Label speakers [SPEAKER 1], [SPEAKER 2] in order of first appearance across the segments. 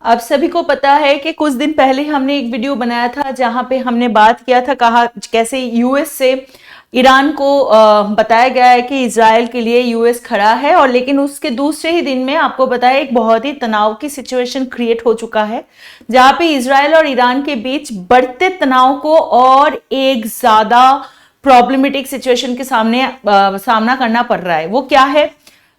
[SPEAKER 1] आप सभी को पता है कि कुछ दिन पहले हमने एक वीडियो बनाया था जहां पे हमने बात किया था, कहा कैसे यूएस से ईरान को बताया गया है कि इजराइल के लिए यूएस खड़ा है, और लेकिन उसके दूसरे ही दिन में आपको पता है एक बहुत ही तनाव की सिचुएशन क्रिएट हो चुका है, जहां पे इजराइल और ईरान के बीच बढ़ते तनाव को और एक ज्यादा प्रॉब्लमेटिक सिचुएशन के सामना करना पड़ रहा है। वो क्या है,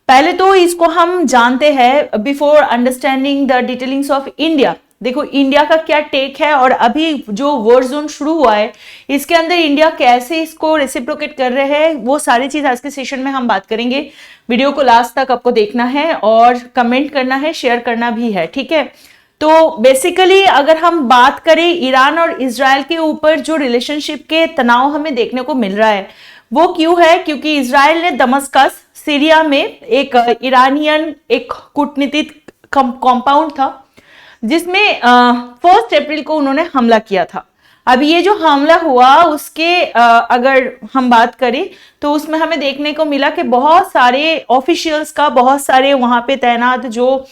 [SPEAKER 1] पहले तो इसको हम जानते हैं before understanding the detailings of India. देखो इंडिया का क्या टेक है, और अभी जो वॉर जोन शुरू हुआ है इसके अंदर इंडिया कैसे इसको रेसिप्रोकेट कर रहे हैं, वो सारी चीज आज के सेशन में हम बात करेंगे। वीडियो को लास्ट तक आपको देखना है और कमेंट करना है, शेयर करना भी है, ठीक है। तो बेसिकली अगर हम बात करें ईरान और इजराइल के ऊपर जो रिलेशनशिप के तनाव हमें देखने को मिल रहा है वो क्यों है, क्योंकि इजराइल ने दमस्कस सीरिया में एक ईरानियन एक कूटनीतिक कंपाउंड था जिसमें 1 अप्रैल को उन्होंने हमला किया था। अब ये जो हमला हुआ उसके अगर हम बात करें तो उसमें हमें देखने को मिला कि बहुत सारे ऑफिशियल्स का, बहुत सारे वहां पे तैनात जो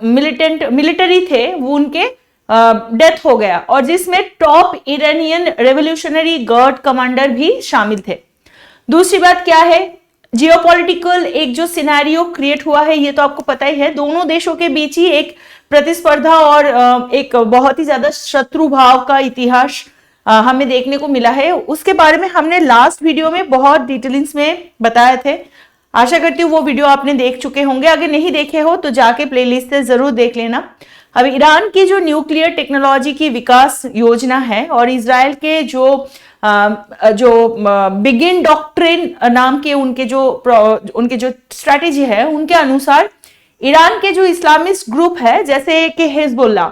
[SPEAKER 1] मिलिटरी थे वो उनके डेथ हो गया, और जिसमें top Iranian revolutionary guard commander भी शामिल थे। दूसरी बात क्या है, जियोपॉलिटिकल एक जो सिनेरियो क्रिएट हुआ है ये तो आपको पता ही है, दोनों देशों के बीच ही एक प्रतिस्पर्धा और एक बहुत ही ज्यादा शत्रु भाव का इतिहास हमें देखने को मिला है। उसके बारे में हमने लास्ट वीडियो में बहुत डिटेलिंग्स में बताए थे, आशा करती हूँ वो वीडियो आपने देख चुके होंगे। अगर नहीं देखे हो तो जाके प्लेलिस्ट से जरूर देख लेना। अब ईरान की जो न्यूक्लियर टेक्नोलॉजी की विकास योजना है और इजराइल के जो बिगिन डॉक्ट्रिन नाम के उनके जो स्ट्रैटेजी है उनके अनुसार ईरान के जो इस्लामिस्ट ग्रुप है जैसे कि हिजबुल्लाह,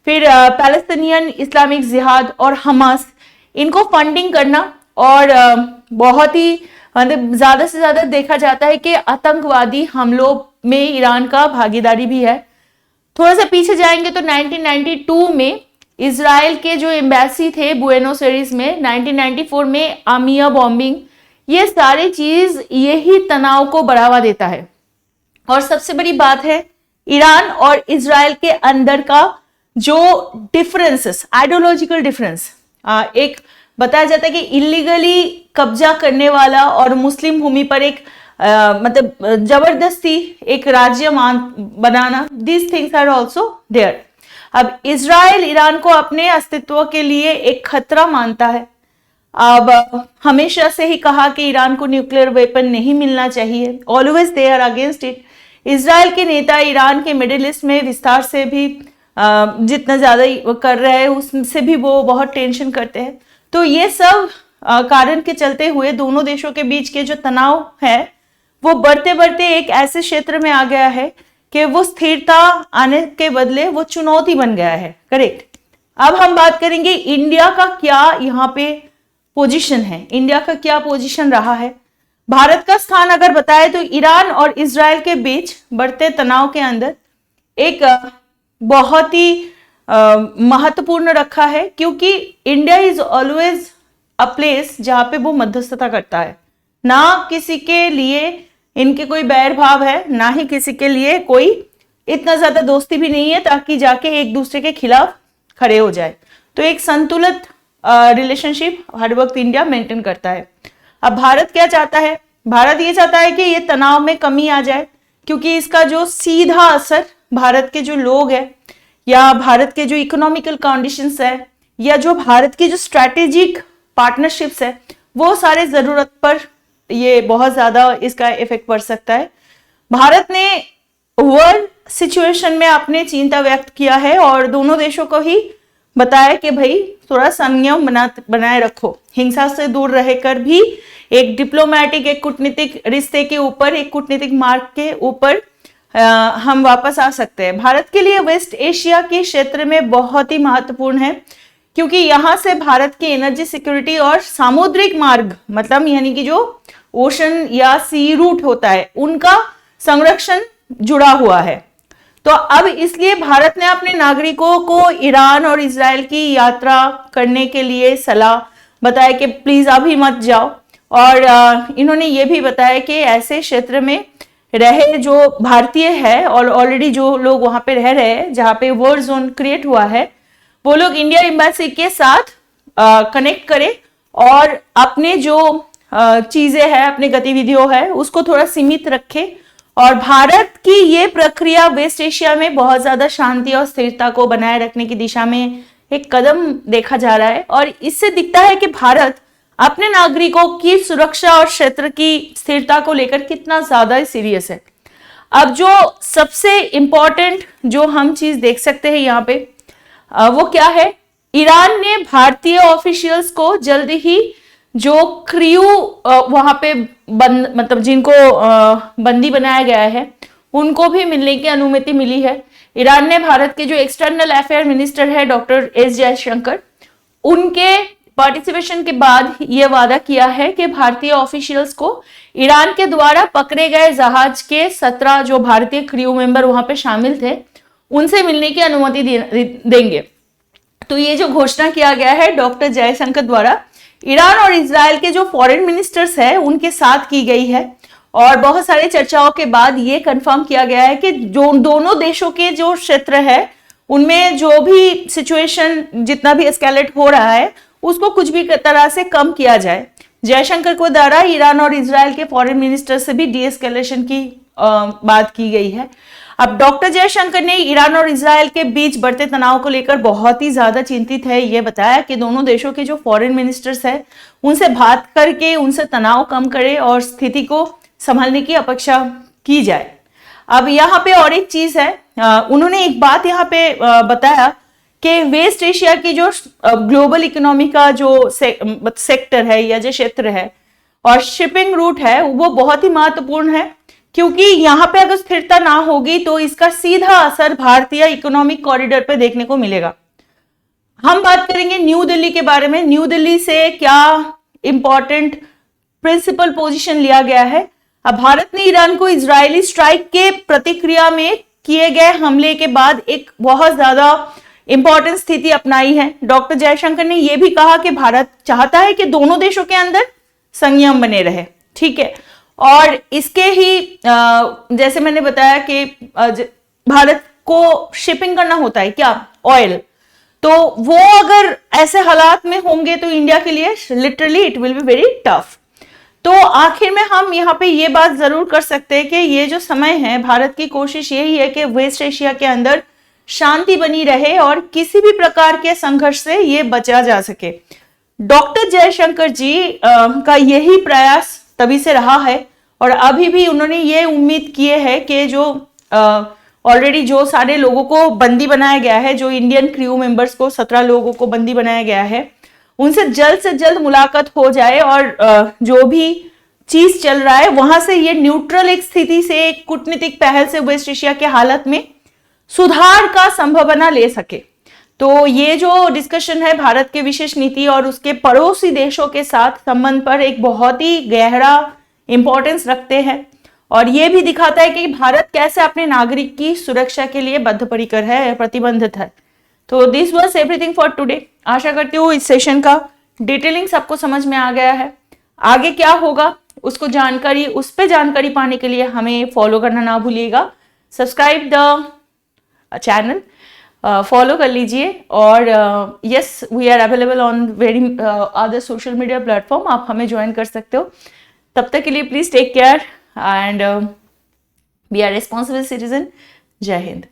[SPEAKER 1] फिर पैलेस्टीनियन इस्लामिक जिहाद और हमास, इनको फंडिंग करना और बहुत ही मतलब ज्यादा से ज्यादा देखा जाता है कि आतंकवादी हमलों में ईरान का भागीदारी भी है। थोड़ा सा पीछे जाएंगे तो 1992 में इजराइल के जो एम्बेसी थे बुएनोस एयर्स में, 1994 में आमिया बॉम्बिंग, ये सारी चीज यही तनाव को बढ़ावा देता है। और सबसे बड़ी बात है ईरान और इजराइल के अंदर का जो डिफरेंसेस, आइडियोलॉजिकल डिफरेंस, एक बताया जाता है कि इलीगली कब्जा करने वाला और मुस्लिम भूमि पर एक मतलब जबरदस्ती एक राज्य बनाना, this things are also there. अब इजराइल ईरान को अपने अस्तित्व के लिए एक खतरा मानता है। अब हमेशा से ही कहा कि ईरान को न्यूक्लियर वेपन नहीं मिलना चाहिए, always they are against it. Israel के नेता ईरान के मिडिल ईस्ट में विस्तार से भी जितना ज्यादा कर रहे हैं उससे भी वो बहुत टेंशन करते हैं। तो ये सब कारण के चलते हुए दोनों देशों के बीच के जो तनाव है वो बढ़ते बढ़ते एक ऐसे क्षेत्र में आ गया है कि वो स्थिरता आने के बदले वो चुनौती बन गया है। करेक्ट। अब हम बात करेंगे इंडिया का क्या यहाँ पे पोजीशन है, इंडिया का क्या पोजीशन रहा है। भारत का स्थान अगर बताए तो ईरान और इजराइल के बीच बढ़ते तनाव के अंदर एक बहुत ही महत्वपूर्ण रखा है, क्योंकि India is always a place जहां पे वो मध्यस्थता करता है। ना किसी के लिए इनके कोई बैर भाव है, ना ही किसी के लिए कोई इतना ज्यादा दोस्ती भी नहीं है ताकि जाके एक दूसरे के खिलाफ खड़े हो जाए। तो एक संतुलित रिलेशनशिप हर वक्त इंडिया मेंटेन करता है। अब भारत क्या चाहता है, भारत ये चाहता है कि ये तनाव में कमी आ जाए, क्योंकि इसका जो सीधा असर भारत के जो लोग हैं या भारत के जो इकोनॉमिकल कंडीशंस है या जो भारत की जो स्ट्रैटेजिक पार्टनरशिप्स है वो सारे जरूरत पर ये बहुत ज्यादा इसका इफेक्ट पड़ सकता है। भारत ने वर्ल्ड सिचुएशन में अपने चिंता व्यक्त किया है और दोनों देशों को ही बताया कि भाई थोड़ा संयम बनाए रखो, हिंसा से दूर रहकर भी एक डिप्लोमेटिक, एक कूटनीतिक रिश्ते के ऊपर, एक कूटनीतिक मार्ग के ऊपर हम वापस आ सकते हैं। भारत के लिए वेस्ट एशिया के क्षेत्र में बहुत ही महत्वपूर्ण है, क्योंकि यहां से भारत की एनर्जी सिक्योरिटी और सामुद्रिक मार्ग मतलब यानी कि जो ओशन या सी रूट होता है उनका संरक्षण जुड़ा हुआ है। तो अब इसलिए भारत ने अपने नागरिकों को ईरान और इजराइल की यात्रा करने के लिए सलाह बताया कि प्लीज अभी मत जाओ, और इन्होंने ये भी बताया कि ऐसे क्षेत्र में रहे जो भारतीय है और ऑलरेडी जो लोग वहां पे रह रहे हैं, जहाँ पे वॉर जोन क्रिएट हुआ है, वो लोग इंडिया एम्बेसी के साथ कनेक्ट करें और अपने जो चीजें हैं, अपनी गतिविधियों है, उसको थोड़ा सीमित रखे। और भारत की ये प्रक्रिया वेस्ट एशिया में बहुत ज्यादा शांति और स्थिरता को बनाए रखने की दिशा में एक कदम देखा जा रहा है। और इससे दिखता है कि भारत अपने नागरिकों की सुरक्षा और क्षेत्र की स्थिरता को लेकर कितना ज्यादा सीरियस है। अब जो सबसे इंपॉर्टेंट जो हम चीज देख सकते हैं यहाँ पे, वो क्या है, ईरान ने भारतीय ऑफिशियल्स को जल्दी ही जो क्रू वहां पे मतलब जिनको बंदी बनाया गया है, उनको भी मिलने की अनुमति मिली है। ईरान ने भारत के जो एक्सटर्नल अफेयर मिनिस्टर है डॉक्टर एस जयशंकर, उनके पार्टिसिपेशन के बाद यह वादा किया है कि भारतीय ऑफिशियल्स को ईरान के द्वारा पकड़े गए जहाज के 17 जो भारतीय क्रू मेंबर वहां पे शामिल थे, उनसे मिलने की अनुमति देंगे। तो ये जो घोषणा किया गया है डॉक्टर जयशंकर द्वारा, ईरान और इजराइल के जो फॉरेन मिनिस्टर्स है उनके साथ की गई है। और बहुत सारे चर्चाओं के बाद ये कंफर्म किया गया है कि जो दोनों देशों के जो क्षेत्र है उनमें जो भी सिचुएशन जितना भी एस्केलेट हो रहा है उसको कुछ भी तरह से कम किया जाए। जयशंकर को द्वारा ईरान और इजराइल के फॉरेन मिनिस्टर से भी डीएस्केलेशन की बात की गई है। अब डॉक्टर जयशंकर ने ईरान और इजराइल के बीच बढ़ते तनाव को लेकर बहुत ही ज्यादा चिंतित है। ये बताया कि दोनों देशों के जो फॉरेन मिनिस्टर्स है उनसे बात करके उनसे तनाव कम करे और स्थिति को संभालने की अपेक्षा की जाए। अब यहाँ पे और एक चीज है, उन्होंने एक बात यहाँ पे बताया कि वेस्ट एशिया की जो ग्लोबल इकोनॉमी का जो सेक्टर है या जो क्षेत्र है और शिपिंग रूट है वो बहुत ही महत्वपूर्ण है, क्योंकि यहाँ पे अगर स्थिरता ना होगी तो इसका सीधा असर भारतीय इकोनॉमिक कॉरिडोर पे देखने को मिलेगा। हम बात करेंगे न्यू दिल्ली के बारे में। न्यू दिल्ली से क्या इंपॉर्टेंट प्रिंसिपल पोजीशन लिया गया है। अब भारत ने ईरान को इजरायली स्ट्राइक के प्रतिक्रिया में किए गए हमले के बाद एक बहुत ज्यादा इंपॉर्टेंट स्थिति अपनाई है। डॉक्टर जयशंकर ने यह भी कहा कि भारत चाहता है कि दोनों देशों के अंदर संयम बने रहे, ठीक है। और इसके ही जैसे मैंने बताया कि भारत को शिपिंग करना होता है क्या, ऑयल, तो वो अगर ऐसे हालात में होंगे तो इंडिया के लिए literally it will be very tough. तो आखिर में हम यहाँ पे ये बात जरूर कर सकते हैं कि ये जो समय है, भारत की कोशिश यही है कि वेस्ट एशिया के अंदर शांति बनी रहे और किसी भी प्रकार के संघर्ष से ये बचा जा सके। डॉक्टर जयशंकर जी का यही प्रयास तभी से रहा है और अभी भी उन्होंने ये उम्मीद किए है कि जो ऑलरेडी जो सारे लोगों को बंदी बनाया गया है, जो इंडियन क्रू मेंबर्स को 17 लोगों को बंदी बनाया गया है, उनसे जल्द मुलाकात हो जाए और जो भी चीज चल रहा है वहां से ये न्यूट्रल एक स्थिति से एक कूटनीतिक पहल से वेस्ट एशिया के हालत में सुधार का संभावना ले सके। तो ये जो डिस्कशन है भारत के विशेष नीति और उसके पड़ोसी देशों के साथ संबंध पर एक बहुत ही गहरा इंपॉर्टेंस रखते हैं और ये भी दिखाता है कि भारत कैसे अपने नागरिक की सुरक्षा के लिए बद्धपरिकर है, प्रतिबंधित है। तो this was everything for today. आशा करती हूँ इस सेशन का डिटेलिंग सबको समझ में आ गया है। आगे क्या होगा उसको जानकारी, उस पर जानकारी पाने के लिए हमें फॉलो करना ना भूलिएगा। सब्सक्राइब द चैनल, फॉलो कर लीजिए और yes we are available on very other social media platform, आप हमें ज्वाइन कर सकते हो। तब तक के लिए please take care and be are responsible citizen. जय हिंद।